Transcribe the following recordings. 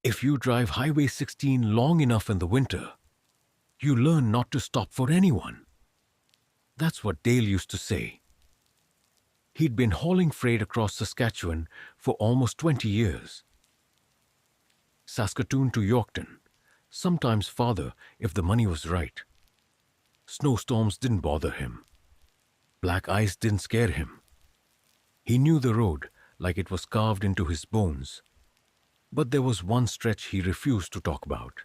If you drive Highway 16 long enough in the winter, you learn not to stop for anyone. That's what Dale used to say. He'd been hauling freight across Saskatchewan for almost 20 years. Saskatoon to Yorkton, sometimes farther if the money was right. Snowstorms didn't bother him. Black ice didn't scare him. He knew the road like it was carved into his bones. But there was one stretch he refused to talk about.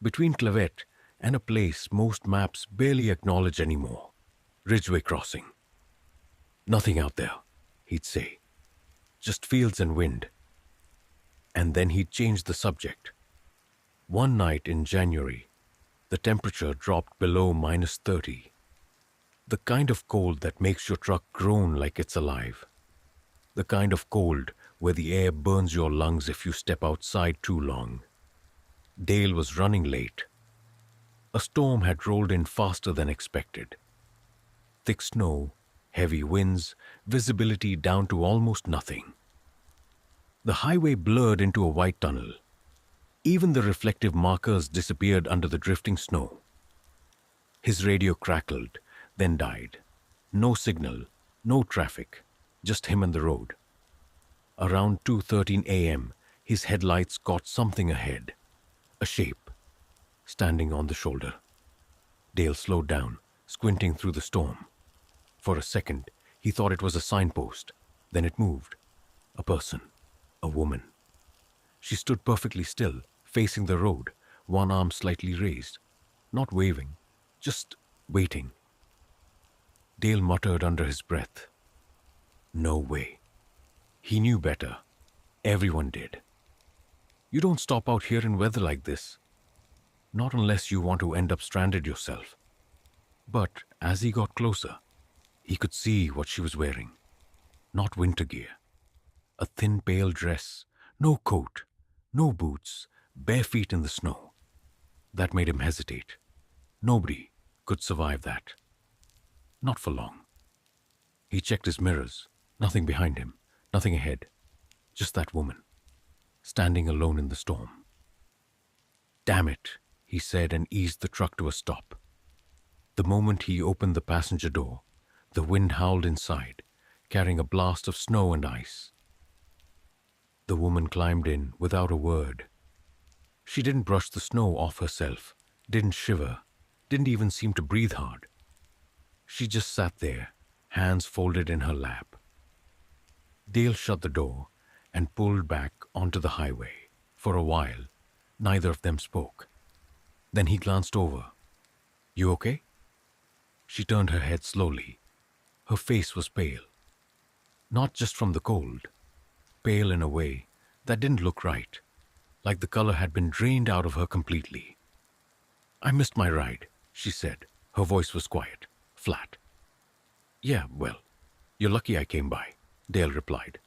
Between Clavette and a place most maps barely acknowledge anymore, Ridgeway Crossing. Nothing out there, he'd say. Just fields and wind. And then he'd change the subject. One night in January, the temperature dropped below -30. The kind of cold that makes your truck groan like it's alive. The kind of cold where the air burns your lungs if you step outside too long. Dale was running late. A storm had rolled in faster than expected. Thick snow, heavy winds, visibility down to almost nothing. The highway blurred into a white tunnel. Even the reflective markers disappeared under the drifting snow. His radio crackled, then died. No signal, no traffic, just him and the road. Around 2:13 a.m., his headlights caught something ahead. A shape, standing on the shoulder. Dale slowed down, squinting through the storm. For a second, he thought it was a signpost. Then it moved. A person. A woman. She stood perfectly still, facing the road, one arm slightly raised. Not waving, just waiting. Dale muttered under his breath. No way. He knew better. Everyone did. You don't stop out here in weather like this. Not unless you want to end up stranded yourself. But as he got closer, he could see what she was wearing. Not winter gear. A thin pale dress, no coat, no boots, bare feet in the snow. That made him hesitate. Nobody could survive that. Not for long. He checked his mirrors. Nothing behind him, nothing ahead. Just that woman, standing alone in the storm. Damn it, he said and eased the truck to a stop. The moment he opened the passenger door, the wind howled inside, carrying a blast of snow and ice. The woman climbed in without a word. She didn't brush the snow off herself, didn't shiver, didn't even seem to breathe hard. She just sat there, hands folded in her lap. Dale shut the door and pulled back onto the highway. For a while, neither of them spoke. Then he glanced over. You okay? She turned her head slowly. Her face was pale. Not just from the cold. Pale in a way that didn't look right, like the color had been drained out of her completely. I missed my ride, she said. Her voice was quiet, flat. Yeah, well, you're lucky I came by, Dale replied.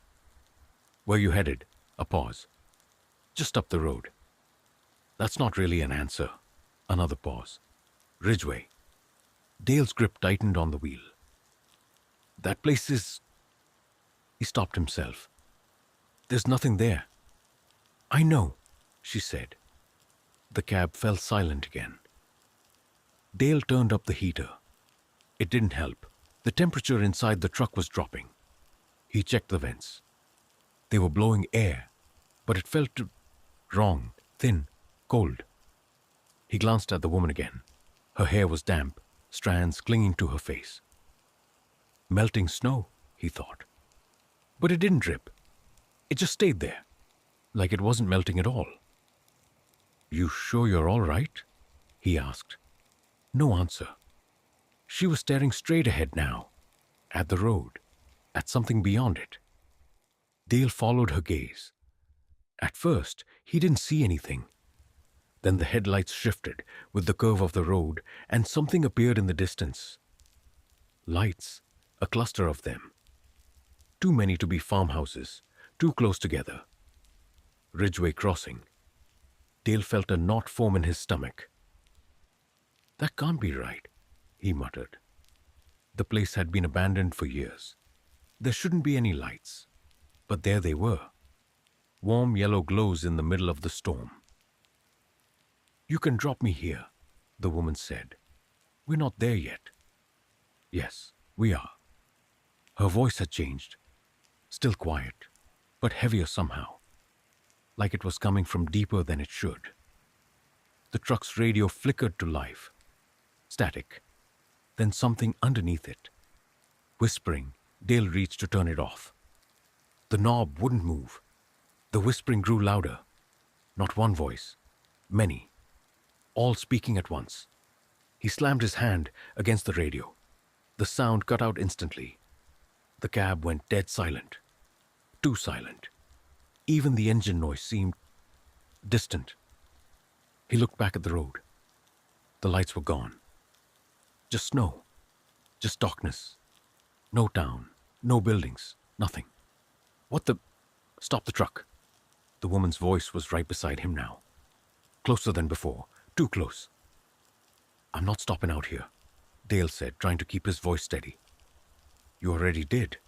Where you headed? A pause. Just up the road. That's not really an answer. Another pause. Ridgeway. Dale's grip tightened on the wheel. That place is... He stopped himself. There's nothing there. I know, she said. The cab fell silent again. Dale turned up the heater. It didn't help. The temperature inside the truck was dropping. He checked the vents. They were blowing air, but it felt wrong, thin, cold. He glanced at the woman again. Her hair was damp, strands clinging to her face. Melting snow, he thought. But it didn't drip. It just stayed there, like it wasn't melting at all. You sure you're all right? He asked. No answer. She was staring straight ahead now, at the road, at something beyond it. Dale followed her gaze. At first, he didn't see anything. Then the headlights shifted with the curve of the road, and something appeared in the distance. Lights, a cluster of them. Too many to be farmhouses, too close together. Ridgeway Crossing. Dale felt a knot form in his stomach. That can't be right, he muttered. The place had been abandoned for years. There shouldn't be any lights. But there they were. warm yellow glows in the middle of the storm. "You can drop me here," the woman said. "We're not there yet." "Yes, we are." Her voice had changed, still quiet, but heavier somehow, like it was coming from deeper than it should. The truck's radio flickered to life, static, then something underneath it. Whispering, Dale reached to turn it off. The knob wouldn't move. The whispering grew louder. Not one voice, many, all speaking at once. He slammed his hand against the radio. The sound cut out instantly. The cab went dead silent. Too silent. Even the engine noise seemed distant. He looked back at the road. The lights were gone. Just snow. Just darkness. No town. No buildings. Nothing. "What the—" "Stop the truck." The woman's voice was right beside him now. Closer than before. Too close. "I'm not stopping out here," Dale said, trying to keep his voice steady. "You already did."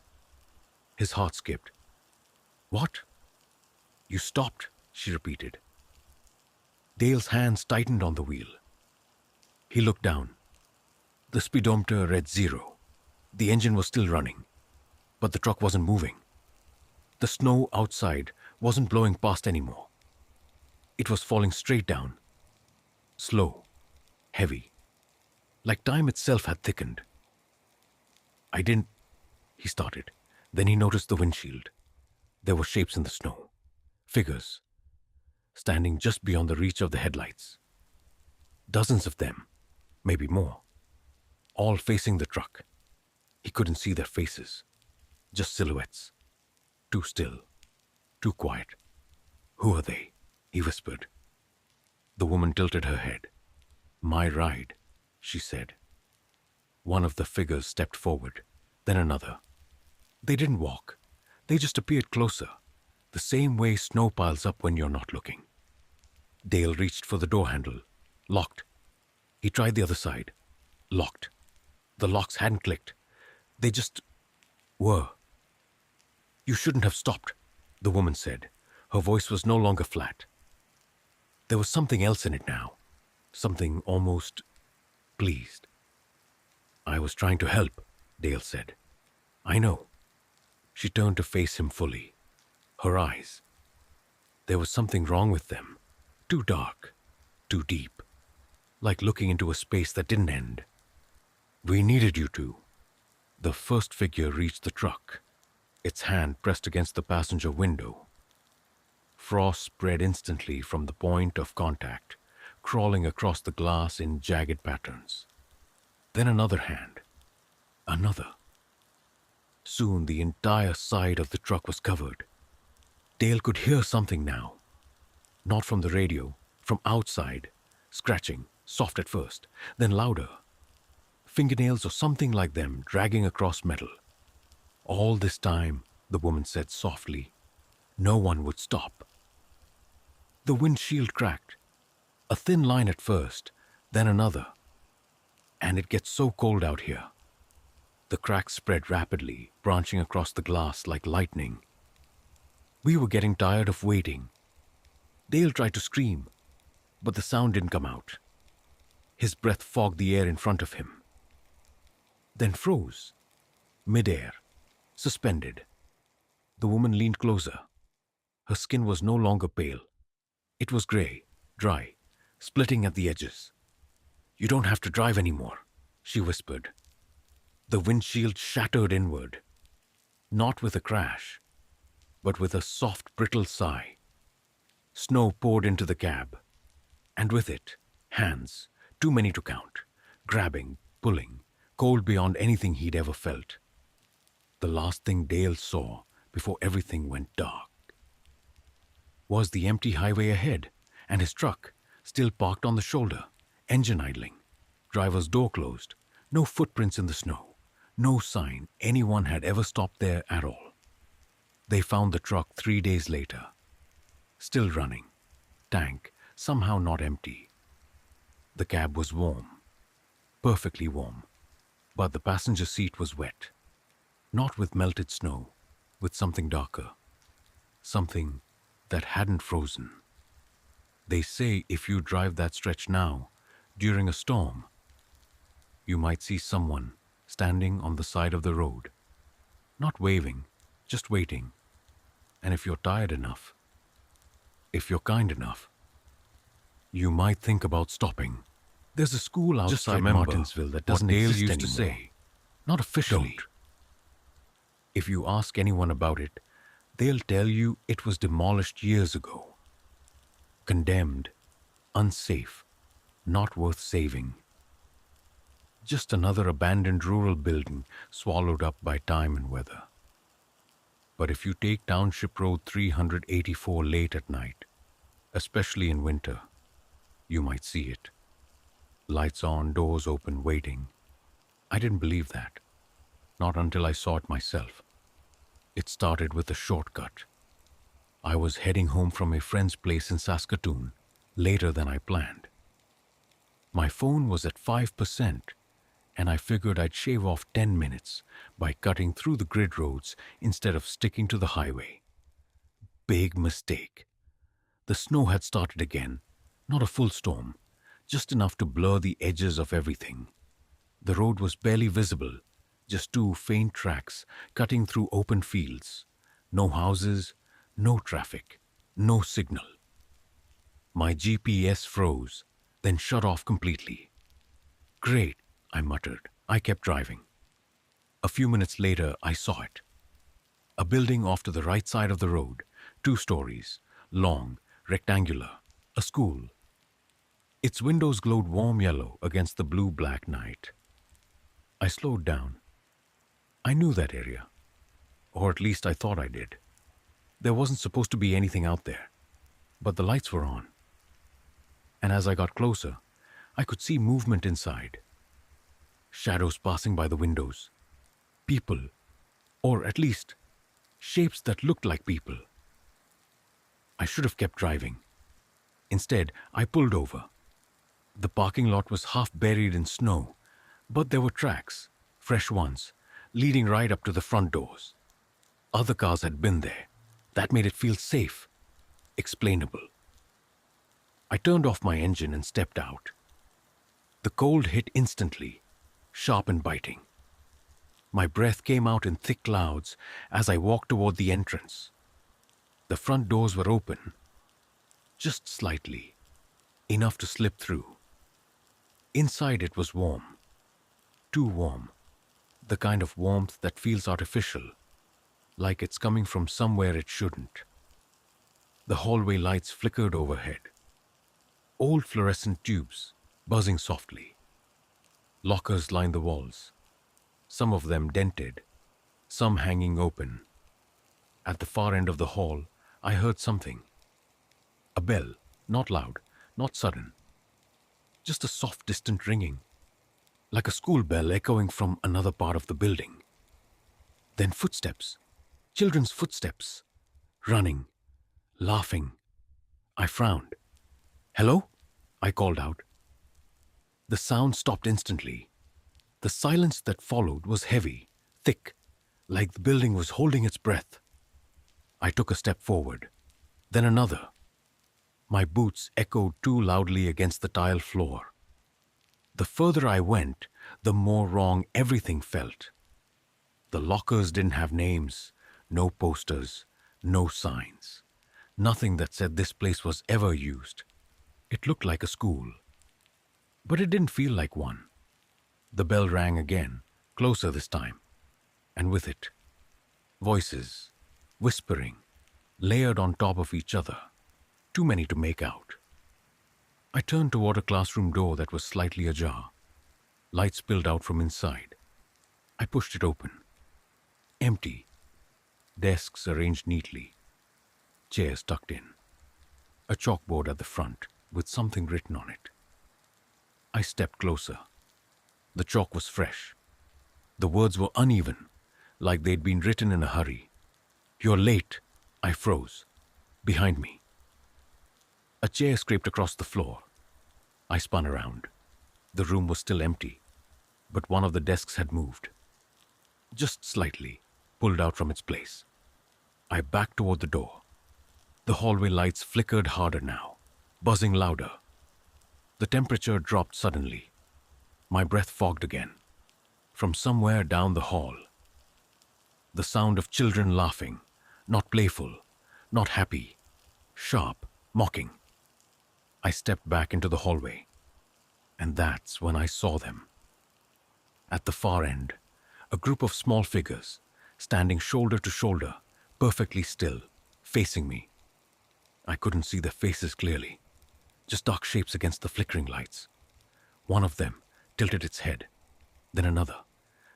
His heart skipped. "What?" "You stopped," she repeated. Dale's hands tightened on the wheel. He looked down. The speedometer read 0. The engine was still running, but the truck wasn't moving. The snow outside wasn't blowing past anymore. It was falling straight down. Slow. Heavy. Like time itself had thickened. "I didn't—" he started. Then he noticed the windshield. There were shapes in the snow. Figures. Standing just beyond the reach of the headlights. Dozens of them. Maybe more. All facing the truck. He couldn't see their faces. Just silhouettes. Too still. Too quiet. "Who are they?" he whispered. The woman tilted her head. "My ride," she said. One of the figures stepped forward, then another. They didn't walk. They just appeared closer, the same way snow piles up when you're not looking. Dale reached for the door handle. Locked. He tried the other side. Locked. The locks hadn't clicked. They just were. "You shouldn't have stopped," the woman said. Her voice was no longer flat. There was something else in it now. Something almost pleased. "I was trying to help," Dale said. "I know." She turned to face him fully. Her eyes. There was something wrong with them. Too dark. Too deep. Like looking into a space that didn't end. "We needed you to." The first figure reached the truck. Its hand pressed against the passenger window. Frost spread instantly from the point of contact, crawling across the glass in jagged patterns. Then another hand. Another. Soon the entire side of the truck was covered. Dale could hear something now. Not from the radio, from outside. Scratching, soft at first, then louder. Fingernails or something like them dragging across metal. All this time, the woman said softly, no one would stop. The windshield cracked. A thin line at first, then another. And it gets so cold out here. The cracks spread rapidly, branching across the glass like lightning. We were getting tired of waiting. Dale tried to scream, but the sound didn't come out. His breath fogged the air in front of him. Then froze, midair, suspended. The woman leaned closer. Her skin was no longer pale. It was gray, dry, splitting at the edges. "You don't have to drive anymore," she whispered. The windshield shattered inward, not with a crash, but with a soft, brittle sigh. Snow poured into the cab, and with it, hands, too many to count, grabbing, pulling, cold beyond anything he'd ever felt. The last thing Dale saw before everything went dark was the empty highway ahead, and his truck, still parked on the shoulder, engine idling, driver's door closed, no footprints in the snow, no sign anyone had ever stopped there at all. They found the truck 3 days later, still running, tank somehow not empty. The cab was warm, perfectly warm, but the passenger seat was wet, not with melted snow, with something darker, something that hadn't frozen. They say if you drive that stretch now, during a storm, you might see someone standing on the side of the road, not waving, just waiting. And if you're tired enough, if you're kind enough, you might think about stopping. There's a school outside Martensville that doesn't exist anymore. Dale used to say, not officially. Don't. If you ask anyone about it, they'll tell you it was demolished years ago. Condemned, unsafe, not worth saving. Just another abandoned rural building swallowed up by time and weather. But if you take Township Road 384 late at night, especially in winter, you might see it. Lights on, doors open, waiting. I didn't believe that. Not until I saw it myself. It started with a shortcut. I was heading home from a friend's place in Saskatchewan later than I planned. My phone was at 5%, and I figured I'd shave off 10 minutes by cutting through the grid roads instead of sticking to the highway. Big mistake. The snow had started again, not a full storm, just enough to blur the edges of everything. The road was barely visible, just two faint tracks cutting through open fields. No houses, no traffic, no signal. My GPS froze, then shut off completely. Great, I muttered. I kept driving. A few minutes later, I saw it. A building off to the right side of the road, 2 stories, long, rectangular, a school. Its windows glowed warm yellow against the blue-black night. I slowed down. I knew that area, or at least I thought I did. There wasn't supposed to be anything out there, but the lights were on. And as I got closer, I could see movement inside. Shadows passing by the windows. People, or at least shapes that looked like people. I should have kept driving. Instead, I pulled over. The parking lot was half buried in snow, but there were tracks, fresh ones, leading right up to the front doors. Other cars had been there. That made it feel safe, explainable. I turned off my engine and stepped out. The cold hit instantly, sharp and biting. My breath came out in thick clouds as I walked toward the entrance. The front doors were open, just slightly, enough to slip through. Inside it was warm, too warm, the kind of warmth that feels artificial, like it's coming from somewhere it shouldn't. The hallway lights flickered overhead. Old fluorescent tubes, buzzing softly. Lockers lined the walls, some of them dented, some hanging open. At the far end of the hall, I heard something. A bell, not loud, not sudden. Just a soft, distant ringing, like a school bell echoing from another part of the building. Then footsteps, children's footsteps, running, laughing. I frowned. "Hello?" I called out. The sound stopped instantly. The silence that followed was heavy, thick, like the building was holding its breath. I took a step forward, then another. My boots echoed too loudly against the tile floor. The further I went, the more wrong everything felt. The lockers didn't have names, no posters, no signs. Nothing that said this place was ever used. It looked like a school. But it didn't feel like one. The bell rang again, closer this time. And with it, voices, whispering, layered on top of each other. Too many to make out. I turned toward a classroom door that was slightly ajar. Light spilled out from inside. I pushed it open. Empty. Desks arranged neatly. Chairs tucked in. A chalkboard at the front with something written on it. I stepped closer. The chalk was fresh. The words were uneven, like they'd been written in a hurry. "You're late." I froze. Behind me. A chair scraped across the floor. I spun around. The room was still empty, but one of the desks had moved. Just slightly, pulled out from its place. I backed toward the door. The hallway lights flickered harder now, buzzing louder. The temperature dropped suddenly. My breath fogged again. From somewhere down the hall, the sound of children laughing, not playful, not happy, sharp, mocking. I stepped back into the hallway, and that's when I saw them. At the far end, a group of small figures, standing shoulder to shoulder, perfectly still, facing me. I couldn't see their faces clearly, just dark shapes against the flickering lights. One of them tilted its head, then another,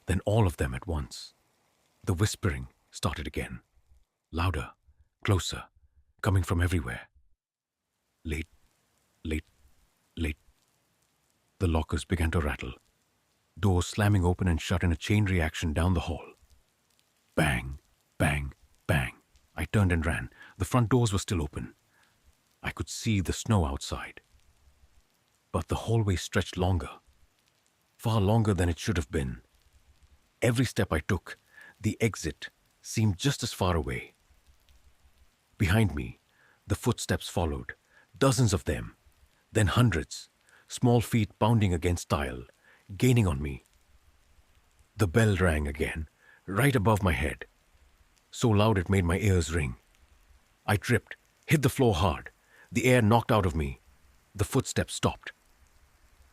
then all of them at once. The whispering started again, louder, closer, coming from everywhere. Late, late, late. The lockers began to rattle, doors slamming open and shut in a chain reaction down the hall. Bang, bang, bang. I turned and ran. The front doors were still open. I could see the snow outside. But the hallway stretched longer, far longer than it should have been. Every step I took, the exit seemed just as far away. Behind me, the footsteps followed, dozens of them, then hundreds, small feet pounding against tile, gaining on me. The bell rang again, right above my head, so loud it made my ears ring. I tripped, hit the floor hard, the air knocked out of me. The footsteps stopped.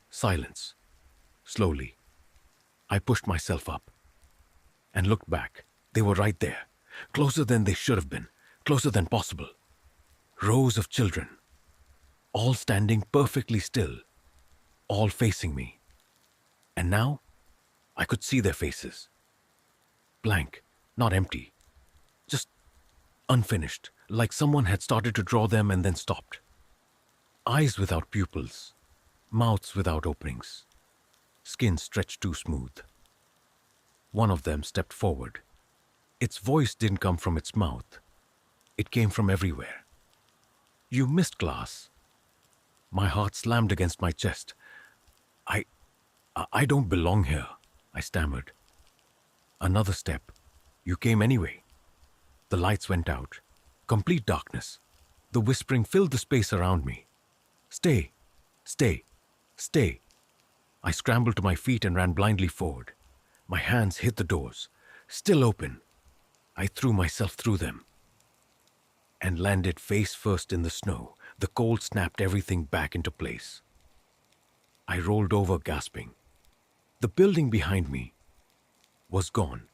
Silence. Slowly, I pushed myself up and looked back. They were right there, closer than they should have been, closer than possible. Rows of children, all standing perfectly still, all facing me. And now, I could see their faces. Blank, not empty, just unfinished, like someone had started to draw them and then stopped. Eyes without pupils, mouths without openings, skin stretched too smooth. One of them stepped forward. Its voice didn't come from its mouth. It came from everywhere. "You missed class." My heart slammed against my chest. I don't belong here," I stammered. Another step. "You came anyway." The lights went out. Complete darkness. The whispering filled the space around me. "Stay, stay, stay." I scrambled to my feet and ran blindly forward. My hands hit the doors, still open. I threw myself through them and landed face first in the snow. The cold snapped everything back into place. I rolled over, gasping. The building behind me was gone.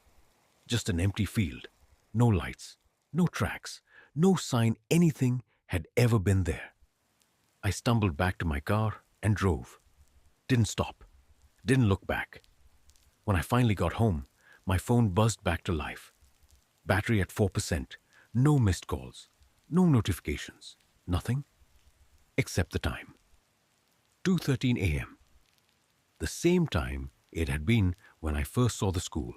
Just an empty field. No lights, no tracks, no sign anything had ever been there. I stumbled back to my car and drove. Didn't stop. Didn't look back. When I finally got home, my phone buzzed back to life. Battery at 4%. No missed calls. No notifications. Nothing. Except the time. 2:13 a.m. The same time it had been when I first saw the school.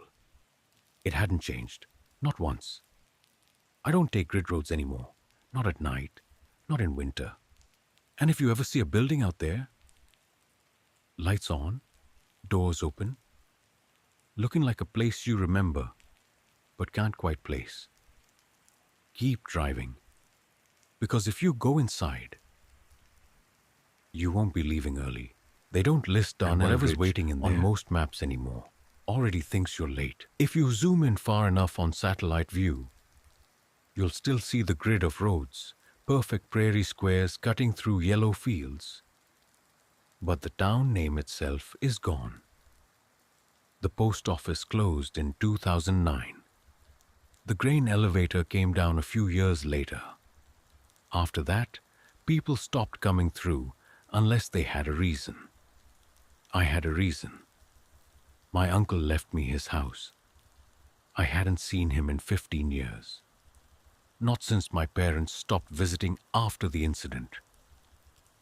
It hadn't changed. Not once. I don't take grid roads anymore. Not at night. Not in winter. And if you ever see a building out there, lights on, doors open, looking like a place you remember, but can't quite place, keep driving. Because if you go inside, you won't be leaving early. They don't list whatever's waiting in there on most maps anymore. Already thinks you're late. If you zoom in far enough on satellite view, you'll still see the grid of roads, perfect prairie squares cutting through yellow fields. But the town name itself is gone. The post office closed in 2009. The grain elevator came down a few years later. After that, people stopped coming through unless they had a reason. I had a reason. My uncle left me his house. I hadn't seen him in 15 years. Not since my parents stopped visiting after the incident.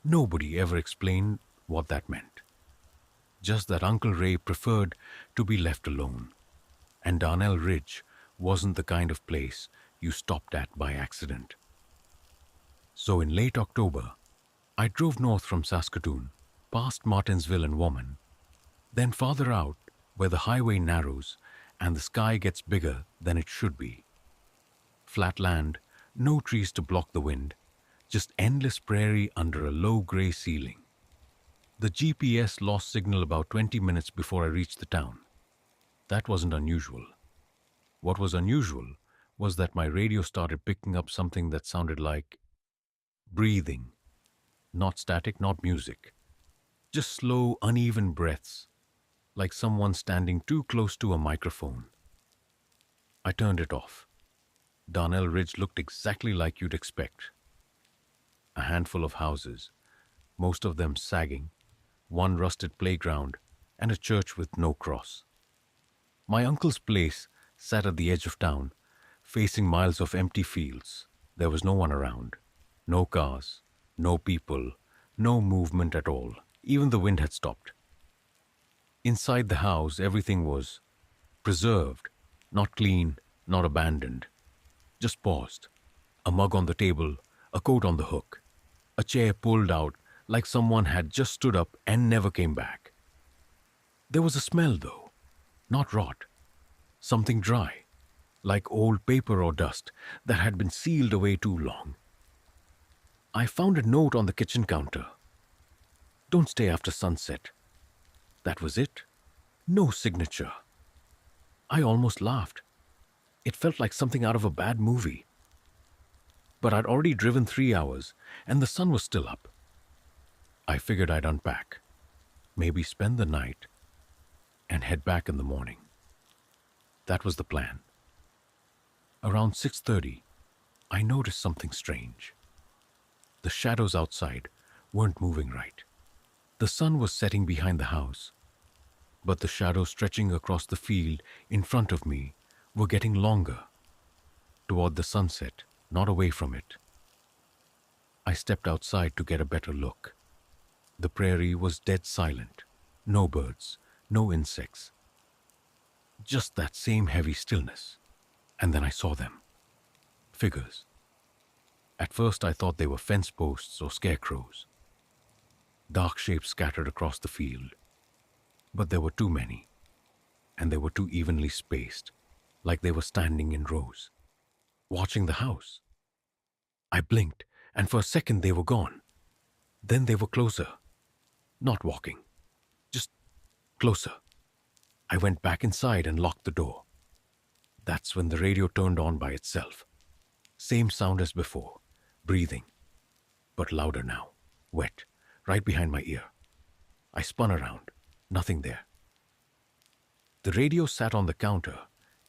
Nobody ever explained what that meant. Just that Uncle Ray preferred to be left alone, and Darnell Ridge wasn't the kind of place you stopped at by accident. So in late October, I drove north from Saskatoon, past Martensville and Woman, then farther out where the highway narrows and the sky gets bigger than it should be. Flat land, No trees to block the wind, just endless prairie under a low gray ceiling. The GPS lost signal about 20 minutes before I reached the town. That wasn't unusual. What was unusual was that my radio started picking up something that sounded like breathing. Not static, not music. Just slow, uneven breaths, like someone standing too close to a microphone. I turned it off. Darnell Ridge looked exactly like you'd expect. A handful of houses, most of them sagging, one rusted playground, and a church with no cross. My uncle's place sat at the edge of town, facing miles of empty fields. There was no one around. No cars, no people, no movement at all. Even the wind had stopped. Inside the house, everything was preserved, not clean, not abandoned. Just paused. A mug on the table, a coat on the hook, a chair pulled out like someone had just stood up and never came back. There was a smell, though, not rot. Something dry, like old paper or dust that had been sealed away too long. I found a note on the kitchen counter. Don't stay after sunset. That was it. No signature. I almost laughed. It felt like something out of a bad movie. But I'd already driven 3 hours, and the sun was still up. I figured I'd unpack, maybe spend the night, and head back in the morning. That was the plan. Around 6:30, I noticed something strange. The shadows outside weren't moving right. The sun was setting behind the house, but the shadows stretching across the field in front of me were getting longer, toward the sunset, not away from it. I stepped outside to get a better look. The prairie was dead silent. No birds, no insects. Just that same heavy stillness. And then I saw them. Figures. At first I thought they were fence posts or scarecrows. Dark shapes scattered across the field. But there were too many. And they were too evenly spaced, like they were standing in rows, watching the house. I blinked, and for a second they were gone. Then they were closer. Not walking. Just closer. I went back inside and locked the door. That's when the radio turned on by itself. Same sound as before. Breathing. But louder now. Wet. Right behind my ear. I spun around. Nothing there. The radio sat on the counter,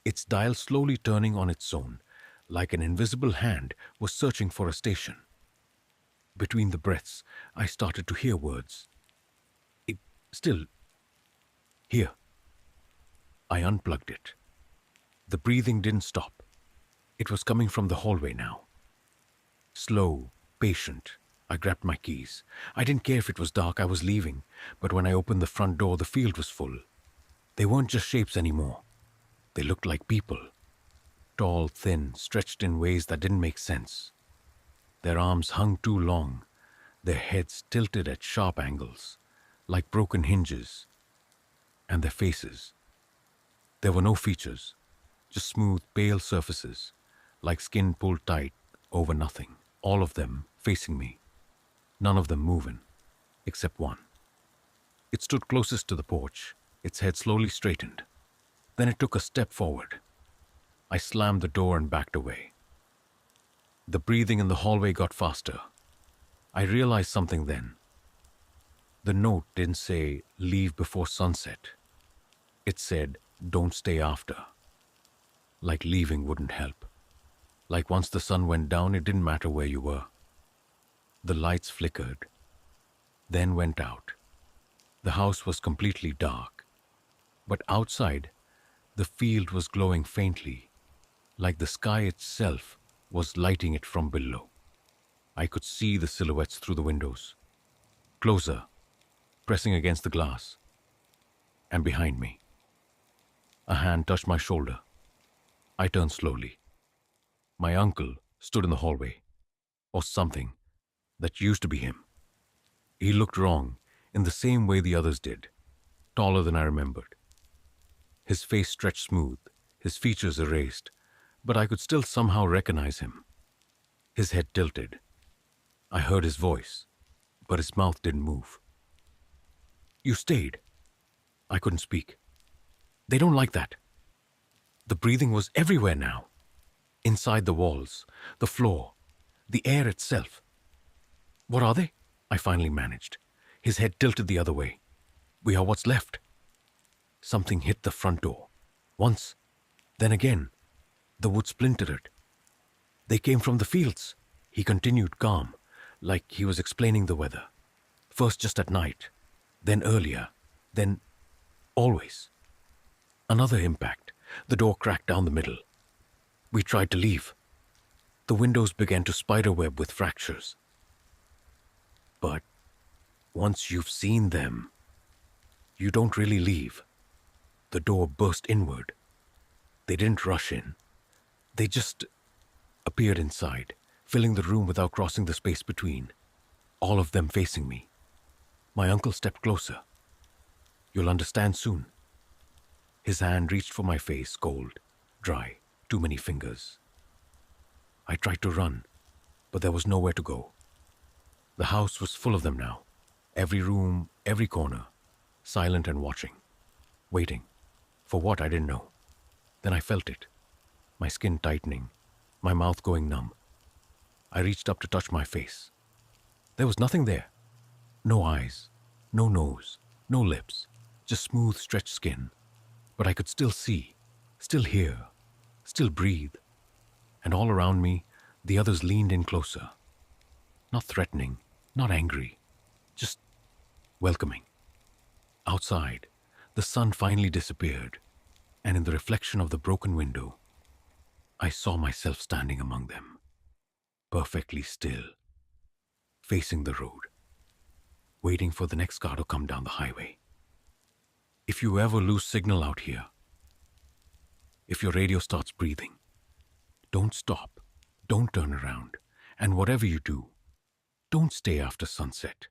its dial slowly turning on its own, like an invisible hand was searching for a station. Between the breaths, I started to hear words. Still. Here. I unplugged it. The breathing didn't stop. It was coming from the hallway now. Slow, patient. I grabbed my keys. I didn't care if it was dark, I was leaving. But when I opened the front door, the field was full. They weren't just shapes anymore. They looked like people. Tall, thin, stretched in ways that didn't make sense. Their arms hung too long, their heads tilted at sharp angles, like broken hinges. And their faces. There were no features, just smooth, pale surfaces, like skin pulled tight over nothing. All of them facing me. None of them moving, except one. It stood closest to the porch, its head slowly straightened. Then it took a step forward. I slammed the door and backed away. The breathing in the hallway got faster. I realized something then. The note didn't say, leave before sunset. It said, don't stay after. Like leaving wouldn't help. Like once the sun went down, it didn't matter where you were. The lights flickered, then went out. The house was completely dark. But outside, the field was glowing faintly, like the sky itself was lighting it from below. I could see the silhouettes through the windows. Closer, pressing against the glass. And behind me. A hand touched my shoulder. I turned slowly. My uncle stood in the hallway, or something that used to be him. He looked wrong, in the same way the others did, taller than I remembered. His face stretched smooth, his features erased, but I could still somehow recognize him. His head tilted. I heard his voice, but his mouth didn't move. You stayed. I couldn't speak. They don't like that. The breathing was everywhere now. Inside the walls, the floor, the air itself. What are they? I finally managed. His head tilted the other way. We are what's left. Something hit the front door. Once, then again. The wood splintered. They came from the fields. He continued calm, like he was explaining the weather. First just at night, then earlier, then always. Another impact. The door cracked down the middle. We tried to leave. The windows began to spiderweb with fractures. But once you've seen them, you don't really leave. The door burst inward. They didn't rush in. They just appeared inside, filling the room without crossing the space between. All of them facing me. My uncle stepped closer. You'll understand soon. His hand reached for my face, cold, dry, too many fingers. I tried to run, but there was nowhere to go. The house was full of them now. Every room, every corner, silent and watching. Waiting. For what, I didn't know. Then I felt it. My skin tightening, my mouth going numb. I reached up to touch my face. There was nothing there. No eyes, no nose, no lips, just smooth, stretched skin. But I could still see, still hear, still breathe. And all around me, the others leaned in closer. Not threatening, not angry, just welcoming. Outside, the sun finally disappeared, and in the reflection of the broken window, I saw myself standing among them, perfectly still, facing the road, waiting for the next car to come down the highway. If you ever lose signal out here, if your radio starts breathing, don't stop, don't turn around, and whatever you do, don't stay after sunset.